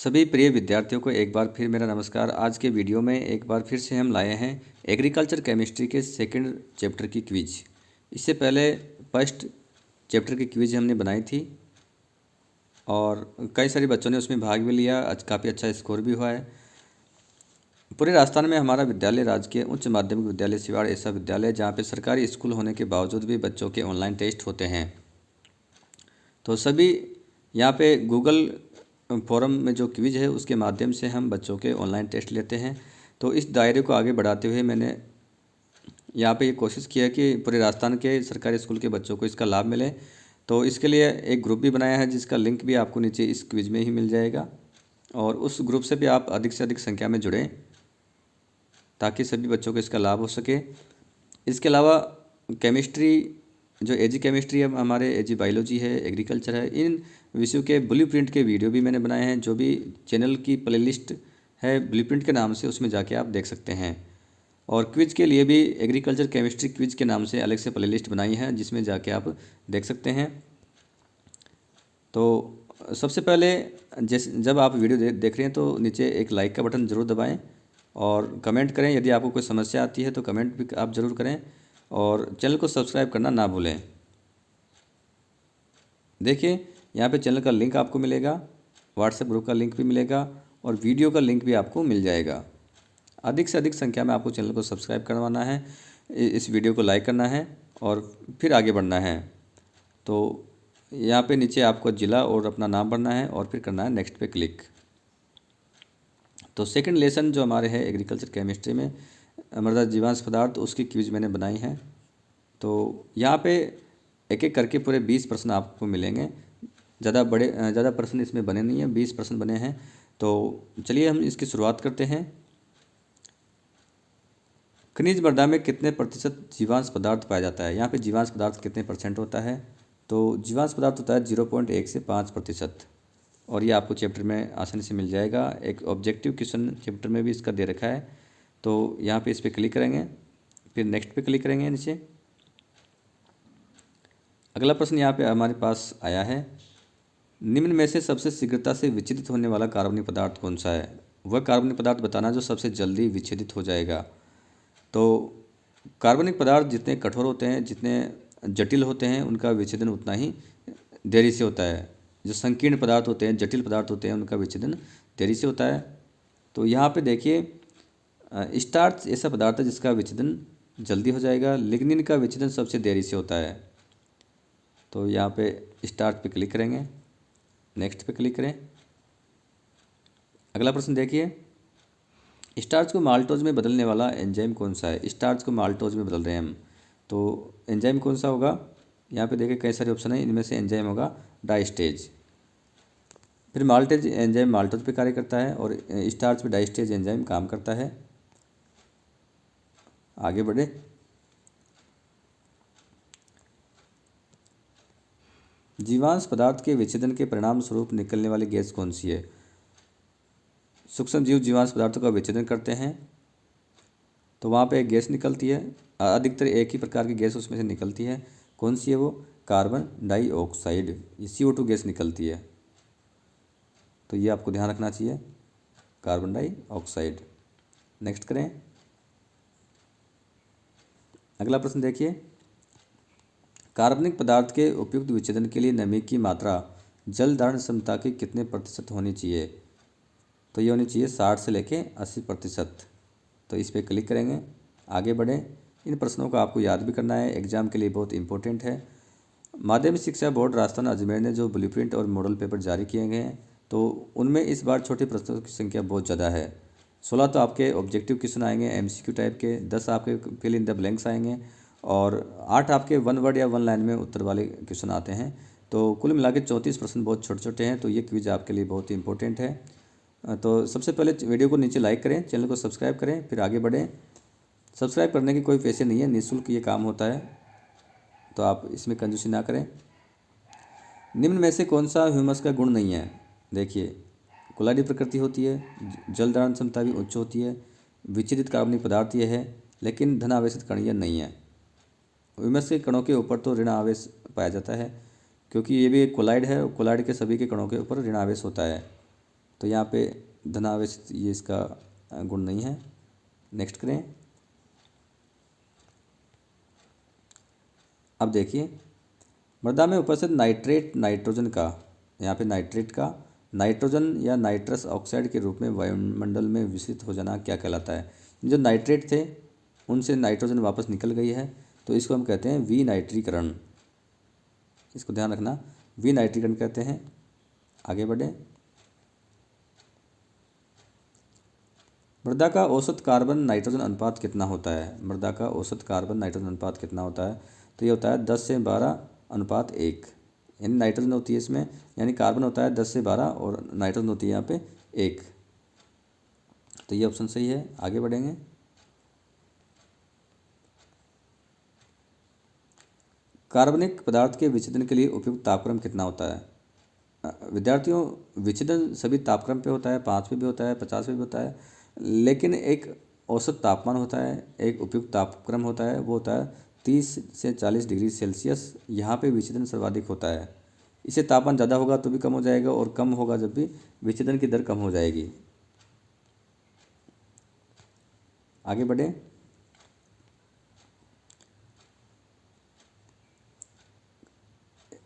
सभी प्रिय विद्यार्थियों को एक बार फिर मेरा नमस्कार। आज के वीडियो में एक बार फिर से हम लाए हैं एग्रीकल्चर केमिस्ट्री के सेकंड चैप्टर की क्विज। इससे पहले फर्स्ट चैप्टर की क्विज हमने बनाई थी और कई सारे बच्चों ने उसमें भाग भी लिया। आज काफ़ी अच्छा स्कोर भी हुआ है। पूरे राजस्थान में हमारा विद्यालय राजकीय उच्च माध्यमिक विद्यालय सिवाड़ ऐसा विद्यालय है जहाँ पे सरकारी स्कूल होने के बावजूद भी बच्चों के ऑनलाइन टेस्ट होते हैं। तो सभी यहाँ पे गूगल फोरम में जो क्विज है उसके माध्यम से हम बच्चों के ऑनलाइन टेस्ट लेते हैं। तो इस दायरे को आगे बढ़ाते हुए मैंने यहाँ पे ये कोशिश की है कि पूरे राजस्थान के सरकारी स्कूल के बच्चों को इसका लाभ मिले। तो इसके लिए एक ग्रुप भी बनाया है जिसका लिंक भी आपको नीचे इस क्विज में ही मिल जाएगा और उस ग्रुप से भी आप अधिक से अधिक संख्या में जुड़ें ताकि सभी बच्चों को इसका लाभ हो सके। इसके अलावा केमिस्ट्री जो एजी केमिस्ट्री है, हमारे एजी बायोलॉजी है, एग्रीकल्चर है, इन विषयों के ब्लूप्रिंट के वीडियो भी मैंने बनाए हैं। जो भी चैनल की प्लेलिस्ट है ब्लूप्रिंट के नाम से, उसमें जाके आप देख सकते हैं। और क्विज के लिए भी एग्रीकल्चर केमिस्ट्री क्विज के नाम से अलग से प्लेलिस्ट बनाई है जिसमें जाके आप देख सकते हैं। तो सबसे पहले जब आप वीडियो देख रहे हैं तो नीचे एक लाइक का बटन ज़रूर दबाएँ और कमेंट करें। यदि आपको कोई समस्या आती है तो कमेंट भी आप ज़रूर करें और चैनल को सब्सक्राइब करना ना भूलें। देखिए यहाँ पे चैनल का लिंक आपको मिलेगा, व्हाट्सएप ग्रुप का लिंक भी मिलेगा और वीडियो का लिंक भी आपको मिल जाएगा। अधिक से अधिक संख्या में आपको चैनल को सब्सक्राइब करवाना है, इस वीडियो को लाइक करना है और फिर आगे बढ़ना है। तो यहाँ पे नीचे आपको ज़िला और अपना नाम भरना है और फिर करना है नेक्स्ट पे क्लिक। तो सेकंड लेसन जो हमारे है एग्रीकल्चर केमिस्ट्री में मृदा जीवांश पदार्थ, उसकी क्विज मैंने बनाई है। तो यहाँ पे एक एक करके पूरे 20 प्रश्न आपको मिलेंगे। ज़्यादा प्रश्न इसमें बने नहीं हैं, 20 प्रश्न बने हैं। तो चलिए हम इसकी शुरुआत करते हैं। खनिज मृदा में कितने प्रतिशत जीवांश पदार्थ पाया जाता है? यहाँ पे जीवांश पदार्थ कितने परसेंट होता है? तो जीवांश पदार्थ होता है 0.1 से 5% और ये आपको चैप्टर में आसानी से मिल जाएगा। एक ऑब्जेक्टिव क्वेश्चन चैप्टर में भी इसका दे रखा है। तो यहाँ पे इस पर क्लिक करेंगे, फिर नेक्स्ट पे क्लिक करेंगे नीचे। अगला प्रश्न यहाँ पे हमारे पास आया है, निम्न में से सबसे शीघ्रता से विच्छेदित होने वाला कार्बनिक पदार्थ कौन सा है? वह कार्बनिक पदार्थ बताना जो सबसे जल्दी विच्छेदित हो जाएगा। तो कार्बनिक पदार्थ जितने कठोर होते हैं, जितने जटिल होते हैं, उनका विच्छेदन उतना ही देरी से होता है। जो संकीर्ण पदार्थ होते हैं, जटिल पदार्थ होते हैं, उनका विच्छेदन देरी से होता है। तो यहाँ पे देखिए स्टार्च ऐसा पदार्थ है जिसका विच्छेदन जल्दी हो जाएगा। लिग्निन का विच्छेदन सबसे देरी से होता है। तो यहाँ पे स्टार्ट पे क्लिक करेंगे, नेक्स्ट पे क्लिक करें। अगला प्रश्न देखिए, स्टार्च को माल्टोज में बदलने वाला एंजाइम कौन सा है? स्टार्च को माल्टोज में बदल रहे हैं हम, तो एंजाइम कौन सा होगा? यहाँ पे देखिए कई सारे ऑप्शन है, इनमें से एंजाइम होगा डाइस्टेज। फिर माल्टेज एंजाइम माल्टोज पे कार्य करता है और स्टार्च पे डाइस्टेज एंजाइम काम करता है। आगे बढ़े। जीवांश पदार्थ के विच्छेदन के परिणाम स्वरूप निकलने वाली गैस कौन सी है? सूक्ष्म जीव जीवांश पदार्थों का विच्छेदन करते हैं तो वहाँ पे एक गैस निकलती है, अधिकतर एक ही प्रकार की गैस उसमें से निकलती है। कौन सी है वो? कार्बन डाइऑक्साइड, ये CO2 गैस निकलती है। तो ये आपको ध्यान रखना चाहिए, कार्बन डाइऑक्साइड। नेक्स्ट करें। अगला प्रश्न देखिए, कार्बनिक पदार्थ के उपयुक्त विच्छेदन के लिए नमी की मात्रा जल धारण क्षमता की कितने प्रतिशत होनी चाहिए? तो ये होनी चाहिए 60 से लेके 80%। तो इस पर क्लिक करेंगे, आगे बढ़ें। इन प्रश्नों को आपको याद भी करना है, एग्जाम के लिए बहुत इंपॉर्टेंट है। माध्यमिक शिक्षा बोर्ड राजस्थान अजमेर ने जो ब्लूप्रिंट और मॉडल पेपर जारी किए गए हैं तो उनमें इस बार छोटे प्रश्नों की संख्या बहुत ज़्यादा है। 16 तो आपके ऑब्जेक्टिव क्वेश्चन आएंगे MCQ टाइप के, 10 आपके फिल इन द ब्लैंक्स आएंगे और 8 आपके 1 वर्ड या 1 लाइन में उत्तर वाले क्वेश्चन आते हैं। तो कुल मिला के 34 प्रश्न बहुत छोटे छोटे हैं। तो ये क्विज आपके लिए बहुत ही इंपॉर्टेंट है। तो सबसे पहले वीडियो को नीचे लाइक करें, चैनल को सब्सक्राइब करें, फिर आगे बढ़ें। सब्सक्राइब करने के कोई पैसे नहीं है, निःशुल्क ये काम होता है, तो आप इसमें कंजूसी ना करें। निम्न में से कौन सा ह्यूमस का गुण नहीं है? देखिए, कोलाडी प्रकृति होती है, जल धारण क्षमता भी उच्च होती है, विच्छेदित कार्बनिक पदार्थ ये है, लेकिन धन आवेशित कण यह नहीं है। ह्यूमस के कणों के ऊपर तो ऋण आवेश पाया जाता है क्योंकि ये भी एक कोलाइड है, कोलाइड के सभी के कणों के ऊपर ऋण आवेश होता है। तो यहाँ पे धनावेश ये इसका गुण नहीं है। नेक्स्ट करें। अब देखिए मृदा में उपस्थित नाइट्रेट नाइट्रोजन का, यहाँ पे नाइट्रेट का नाइट्रोजन या नाइट्रस ऑक्साइड के रूप में वायुमंडल में विसरित हो जाना क्या कहलाता है। जो नाइट्रेट थे उनसे नाइट्रोजन वापस निकल गई है, तो इसको हम कहते हैं विनाइट्रीकरण। इसको ध्यान रखना, विनाइट्रीकरण कहते हैं। आगे बढ़े। मृदा का औसत कार्बन नाइट्रोजन अनुपात कितना होता है। मृदा का औसत कार्बन नाइट्रोजन अनुपात कितना होता है, तो ये होता है 10:12:1। यानी नाइट्रोजन होती है इसमें, यानी कार्बन होता है 10:12 और नाइट्रोजन होती है यहाँ पे 1। तो ये ऑप्शन सही है। आगे बढ़ेंगे। कार्बनिक पदार्थ के विच्छेदन के लिए उपयुक्त तापक्रम कितना होता है। विद्यार्थियों विच्छेदन सभी तापक्रम पे होता है, 5 पे भी होता है, 50 पे भी होता है, लेकिन एक औसत तापमान होता है, एक उपयुक्त तापक्रम होता है, वो होता है 30 से 40 डिग्री सेल्सियस। यहाँ पे विच्छेदन सर्वाधिक होता है। इससे तापमान ज़्यादा होगा तो भी कम हो जाएगा, और कम होगा जब भी विच्छेदन की दर कम हो जाएगी। आगे बढ़े।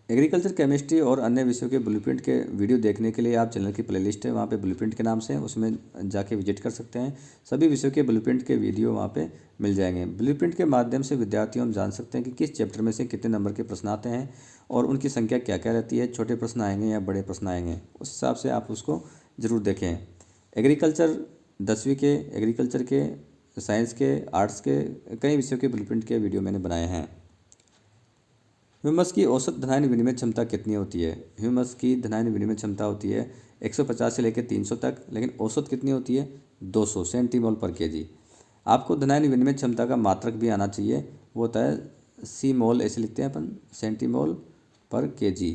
एग्रीकल्चर केमिस्ट्री और अन्य विषयों के ब्लूप्रिंट के वीडियो देखने के लिए आप चैनल की प्लेलिस्ट है, वहाँ पे ब्लूप्रिंट के नाम से, उसमें जाके विजिट कर सकते हैं। सभी विषयों के ब्लूप्रिंट के वीडियो वहाँ पे मिल जाएंगे। ब्लूप्रिंट के माध्यम से विद्यार्थियों जान सकते हैं कि किस चैप्टर में से कितने नंबर के प्रश्न आते हैं और उनकी संख्या क्या क्या रहती है, छोटे प्रश्न आएंगे या बड़े प्रश्न आएंगे, उस हिसाब से आप उसको ज़रूर देखें। एग्रीकल्चर 10वीं के, एग्रीकल्चर के, साइंस के, आर्ट्स के कई विषयों के ब्लूप्रिंट के वीडियो मैंने बनाए हैं। ह्यूमस की औसत धनायन विनिमय क्षमता कितनी होती है। ह्यूमस की धनायन विनिमय क्षमता होती है 150 से लेकर 300 तक, लेकिन औसत कितनी होती है 200 सेंटीमोल पर केजी। आपको धनायन विनिमय क्षमता का मात्रक भी आना चाहिए, वो होता है सी मोल, ऐसे लिखते हैं अपन, सेंटीमोल पर केजी।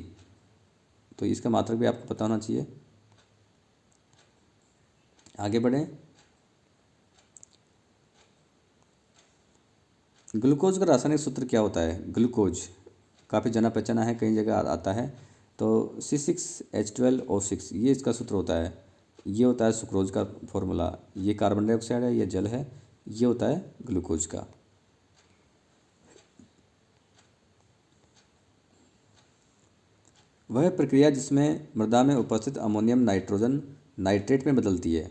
तो इसका मात्रक भी आपको पता होना चाहिए। आगे बढ़ें। ग्लूकोज का रासायनिक सूत्र क्या होता है। ग्लूकोज काफ़ी जाना पहचाना है, कई जगह आता है। तो C6H12O6 ये इसका सूत्र होता है। ये होता है सुक्रोज का फॉर्मूला। ये कार्बन डाइऑक्साइड है, ये जल है, ये होता है ग्लूकोज का। वह प्रक्रिया जिसमें मृदा में उपस्थित अमोनियम नाइट्रोजन नाइट्रेट में बदलती है।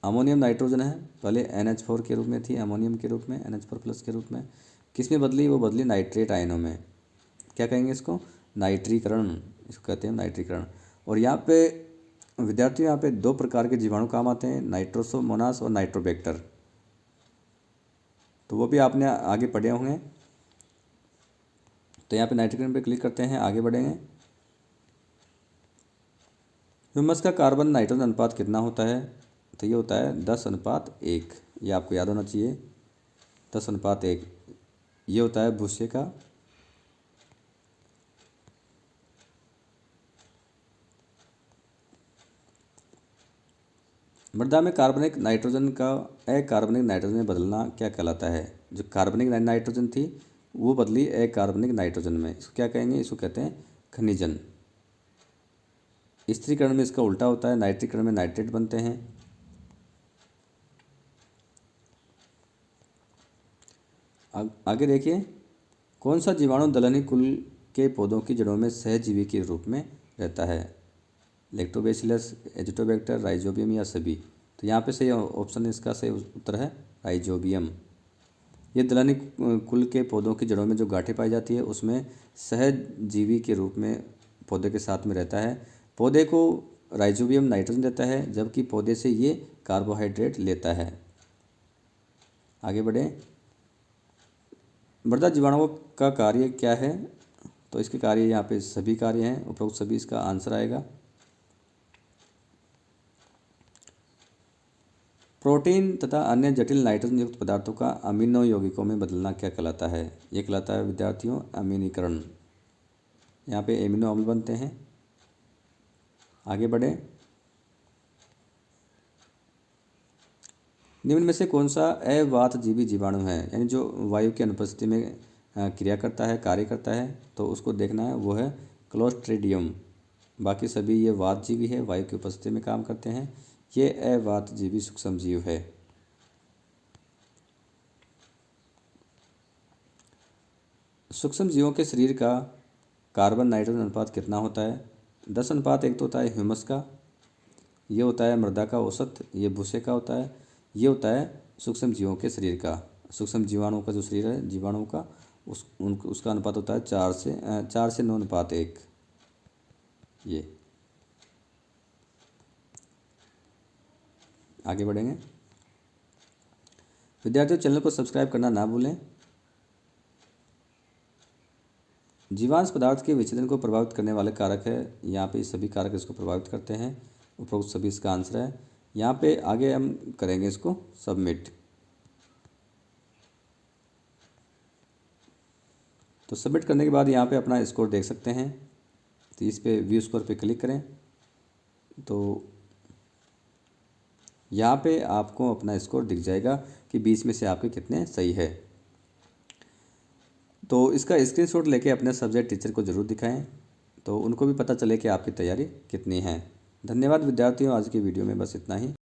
अमोनियम नाइट्रोजन है, पहले NH4 के रूप में थी, अमोनियम के रूप में, NH4+ के रूप में। किस में बदली, वो बदली नाइट्रेट आयनों में। क्या कहेंगे इसको, नाइट्रीकरण, इसको कहते हैं नाइट्रीकरण। और यहाँ पे विद्यार्थियों, यहाँ पे 2 प्रकार के जीवाणु काम आते हैं, नाइट्रोसोमोनास और नाइट्रोबैक्टर। तो वो भी आपने आगे पढ़े होंगे। तो यहाँ पे नाइट्रीकरण पे क्लिक करते हैं, आगे बढ़ेंगे। ह्यूमस का कार्बन नाइट्रोजन अनुपात कितना होता है, तो ये होता है 10:1। ये आपको याद होना चाहिए, 10:1 ये होता है भूसे का। मृदा में कार्बनिक नाइट्रोजन का अकार्बनिक नाइट्रोजन में बदलना क्या कहलाता है। जो कार्बनिक नाइट्रोजन थी वो बदली अकार्बनिक नाइट्रोजन में। इसको क्या कहेंगे, इसको कहते हैं खनिजन। स्थिरीकरण में इसका उल्टा होता है, नाइट्रीकरण में नाइट्रेट बनते हैं। आगे देखिए, कौन सा जीवाणु दलहनी कुल के पौधों की जड़ों में सहजीवी के रूप में रहता है। लैक्टोबैसिलस, एजिटोबैक्टर, राइजोबियम या सभी। तो यहाँ पे सही ऑप्शन, इसका सही उत्तर है राइजोबियम। ये दलहनी कुल के पौधों की जड़ों में जो गांठें पाई जाती है उसमें सहजीवी के रूप में पौधे के साथ में रहता है। पौधे को राइजोबियम नाइट्रोजन देता है, जबकि पौधे से ये कार्बोहाइड्रेट लेता है। आगे बढ़ें। मृदा जीवाणुओं का कार्य क्या है, तो इसके कार्य यहाँ पे सभी कार्य हैं, उपरोक्त सभी इसका आंसर आएगा। प्रोटीन तथा अन्य जटिल नाइट्रोजन युक्त पदार्थों का अमीनो यौगिकों में बदलना क्या कहलाता है। ये कहलाता है विद्यार्थियों अमीनीकरण। यहाँ पे एमिनो अम्ल बनते हैं। आगे बढ़े। निम्न में से कौन सा अवातजीवी जीवाणु है, यानी जो वायु की अनुपस्थिति में क्रिया करता है, कार्य करता है, तो उसको देखना है, वो है क्लोस्ट्रीडियम। बाकी सभी ये वातजीवी है, वायु की उपस्थिति में काम करते हैं। ये अवातजीवी सूक्ष्म जीव है। सूक्ष्म जीवों के शरीर का कार्बन नाइट्रोजन अनुपात कितना होता है? 10:1 तो होता है ह्यूमस का, ये होता है मृदा का औसत, ये भूसे का होता है, ये होता है सूक्ष्म जीवों के शरीर का। सूक्ष्म जीवाणुओं का जो शरीर है, जीवाणुओं का, उसका अनुपात होता है 4:9:1। ये आगे बढ़ेंगे। विद्यार्थियों, चैनल को सब्सक्राइब करना ना भूलें। जीवांश पदार्थ के विच्छेदन को प्रभावित करने वाले कारक है, यहाँ पे सभी कारक इसको प्रभावित करते हैं। उपरोक्त सभी इसका आंसर है। यहाँ पे आगे हम करेंगे इसको सबमिट। तो सबमिट करने के बाद यहाँ पे अपना स्कोर देख सकते हैं। तो इस पे व्यू स्कोर पे क्लिक करें तो यहाँ पे आपको अपना स्कोर दिख जाएगा कि 20 में से आपके कितने सही है। तो इसका स्क्रीनशॉट लेके अपने सब्जेक्ट टीचर को ज़रूर दिखाएं, तो उनको भी पता चले कि आपकी तैयारी कितनी है। धन्यवाद विद्यार्थियों, आज की वीडियो में बस इतना ही।